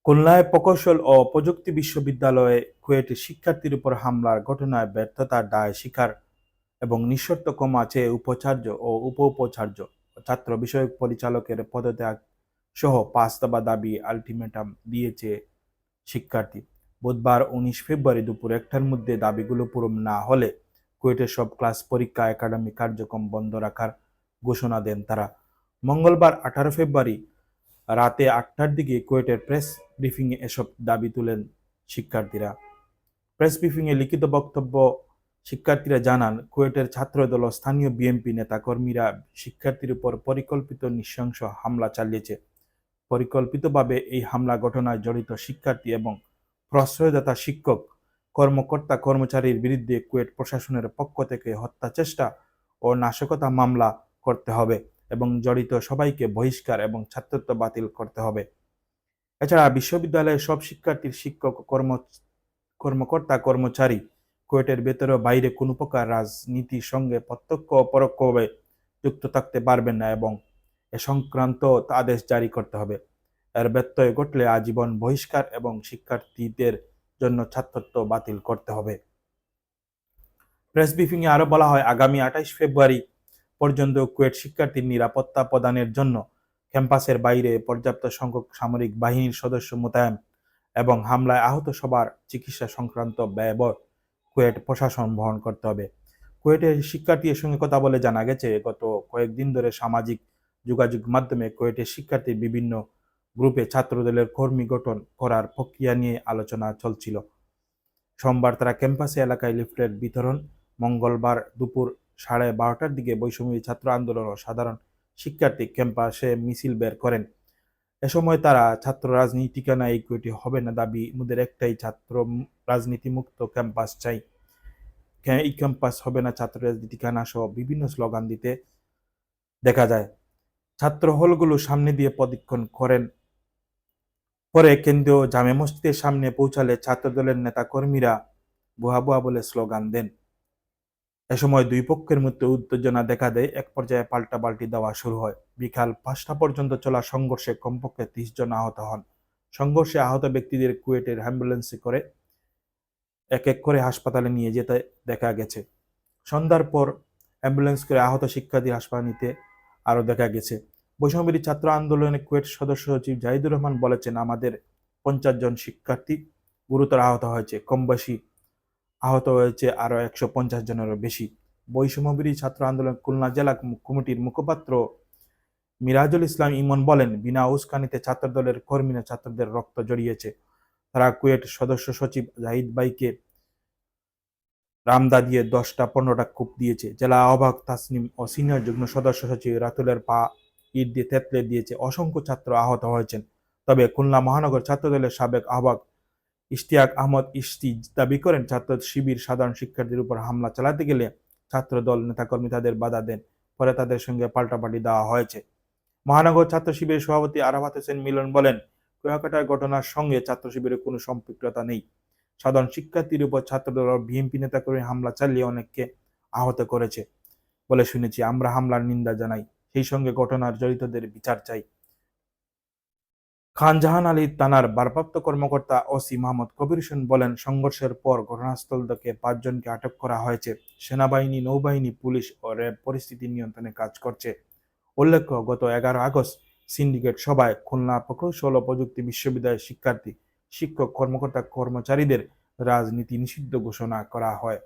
খুলনায় প্রকৌশল ও প্রযুক্তি বিশ্ববিদ্যালয়ে কুয়েটের শিক্ষার্থীর উপর হামলার ঘটনায় ব্যর্থতার দায় স্বীকার এবং নিঃশর্ত ক্ষমা চেয়ে উপাচার্য ও উপ-উপাচার্য ও ছাত্র বিষয়ক পরিচালকের পদত্যাগ সহ ৫ দফা দাবি আলটিমেটাম দিয়েছে শিক্ষার্থী। বুধবার ১৯ ফেব্রুয়ারি দুপুর ১টার মধ্যে দাবিগুলো পূরণ না হলে কুয়েটের সব ক্লাস, পরীক্ষা, একাডেমিক কার্যক্রম বন্ধ রাখার ঘোষণা দেন তারা। মঙ্গলবার ১৮ ফেব্রুয়ারি রাতে ৮টার দিকে কুয়েটের প্রেস ব্রিফিংয়ে এসব দাবি তুলেন শিক্ষার্থীরা। প্রেস ব্রিফিংয়ে লিখিত বক্তব্য শিক্ষার্থীরা জানান, কুয়েটের ছাত্রদল ও স্থানীয় বিএনপি নেতাকর্মীরা শিক্ষার্থীর উপর পরিকল্পিত নৃশংস হামলা চালিয়েছে। পরিকল্পিতভাবে এই হামলা ঘটনায় জড়িত শিক্ষার্থী এবং প্রশ্রয়দাতা শিক্ষক, কর্মকর্তা, কর্মচারীর বিরুদ্ধে কুয়েট প্রশাসনের পক্ষ থেকে হত্যা চেষ্টা ও নাশকতা মামলা করতে হবে এবং জড়িত সবাইকে বহিষ্কার এবং ছাত্রত্ব বাতিল করতে হবে। এছাড়া বিশ্ববিদ্যালয়ের সব শিক্ষার্থীর, শিক্ষক, কর্মকর্তা, কর্মচারী কুয়েটের ভেতরে ও বাইরে কোনো প্রকার রাজনীতির সঙ্গে প্রত্যক্ষ ও পরোক্ষভাবে যুক্ত থাকতে পারবেন না এবং এ সংক্রান্ত আদেশ জারি করতে হবে। এর ব্যত্যয় ঘটলে আজীবন বহিষ্কার এবং শিক্ষার্থীদের জন্য ছাত্রত্ব বাতিল করতে হবে। প্রেস ব্রিফিংয়ে আরো বলা হয়, আগামী ২৮ ফেব্রুয়ারি পর্যন্ত কুয়েট শিক্ষার্থীর নিরাপত্তা প্রদানের জন্য ক্যাম্পাসের বাইরে পর্যাপ্ত সংখ্যক সামরিক বাহিনীর সদস্য মোতায়েন এবং হামলায় আহত সবার চিকিৎসা সংক্রান্ত ব্যয়বহুল কুয়েট প্রশাসন বহন করতে হবে। কুয়েটের শিক্ষার্থীর সঙ্গে কথা বলে জানা গেছে, গত কয়েকদিন ধরে সামাজিক যোগাযোগ মাধ্যমে কুয়েটের শিক্ষার্থীর বিভিন্ন গ্রুপে ছাত্রদলের কর্মী গঠন করার প্রক্রিয়া নিয়ে আলোচনা চলছিল। সোমবার তারা ক্যাম্পাসে এলাকায় লিফলেট বিতরণ, মঙ্গলবার দুপুর 12:30টার দিকে বৈষম্য ছাত্র আন্দোলন ও সাধারণ শিক্ষার্থী ক্যাম্পাসে মিছিল বের করেন। এ সময় তারা ছাত্র রাজনীতি ঠিকানা এই কুয়েটে হবে না দাবি মুদের একটাই, ছাত্র রাজনীতি মুক্ত ক্যাম্পাস চাই, এই ক্যাম্পাস হবে না ছাত্র রাজনীতি ঠিকানা সহ বিভিন্ন স্লোগান দিতে দেখা যায়। ছাত্র হলগুলো সামনে দিয়ে প্রদক্ষিণ করেন। পরে কেন্দ্রীয় জামে মসজিদের সামনে পৌঁছালে ছাত্রদলের নেতা কর্মীরা বুহা বুহা বলে স্লোগান দেন। এ সময় দুই পক্ষের মধ্যে উত্তেজনা দেখা দেয়। এক পর্যায়ে পাল্টাপাল্টি দেওয়া শুরু হয়। বিকাল ৫টা পর্যন্ত চলা সংঘর্ষে কমপক্ষে ৩০ জন আহত হন। সংঘর্ষে আহত ব্যক্তিদের কুয়েটের অ্যাম্বুলেন্সে করে এক এক করে হাসপাতালে নিয়ে যেতে দেখা গেছে। সন্ধ্যার পর অ্যাম্বুলেন্স করে আহত শিক্ষার্থীর হাসপাতালে নিতে আরও দেখা গেছে। বৈষম্যবিরোধী ছাত্র আন্দোলনে কুয়েট সদস্য সচিব জাহিদুর রহমান বলেছেন, আমাদের ৫০ জন শিক্ষার্থী গুরুতর আহত হয়েছে, কম বেশি আহত হয়েছে আরও ১৫০ জনেরও বেশি। বৈষম্যবিরোধী ছাত্র আন্দোলন খুলনা জেলা কমিটির মুখপাত্র মিরাজুল ইসলাম ইমন বলেন, বিনা উস্কানিতে ছাত্রদলের কর্মীরা ছাত্রদের রক্ত জড়িয়েছে। তারা কুয়েট সদস্য সচিব জাহিদ ভাইকে রামদা দিয়ে ১০টা-১৫টা কূপ দিয়েছে। জেলা আহ্বায়ক তাসনিম ও সিনিয়র যুগ্ম সদস্য সচিব রাতুলের পা ইট দিয়ে থেতলে দিয়েছে। অসংখ্য ছাত্র আহত হয়েছেন। তবে খুলনা মহানগর ছাত্রদলের সাবেক আহ্বায়ক ইশতিয়াক আহমদ ইশতি দাবি করেন, ছাত্র শিবির সাধারণ শিক্ষার্থীর উপর হামলা চালাতে গেলে ছাত্রদল নেতাকর্মী তাদের বাধা দেন, পরে তাদের সঙ্গে পাল্টাপাল্টি দেওয়া হয়েছে। মহানগর ছাত্র শিবিরের সভাপতি আরাফাত হোসেন মিলন বলেন, কুয়াকাটার ঘটনার সঙ্গে ছাত্র শিবিরের কোনো সম্পৃক্ততা নেই। সাধারণ শিক্ষার্থীর উপর ছাত্রদল ও বিএনপি নেতাকর্মী হামলা চালিয়ে অনেককে আহত করেছে বলে শুনেছি। আমরা হামলার নিন্দা জানাই, সেই সঙ্গে ঘটনার জড়িতদের বিচার চাই। খান জাহান আলী থানার ভারপ্রাপ্ত কর্মকর্তা ওসি মোহাম্মদ কবির হোসেন বলেন, সংঘর্ষের পর ঘটনাস্থল থেকে ৫ জনকে আটক করা হয়েছে। সেনাবাহিনী, নৌবাহিনী, পুলিশ ও র্যাব পরিস্থিতি নিয়ন্ত্রণে কাজ করছে। উল্লেখ্য, গত ১১ আগস্ট সিন্ডিকেট সভায় খুলনা প্রকৌশল ও প্রযুক্তি বিশ্ববিদ্যালয়ের শিক্ষার্থী, শিক্ষক, কর্মকর্তা, কর্মচারীদের রাজনীতি নিষিদ্ধ ঘোষণা করা হয়।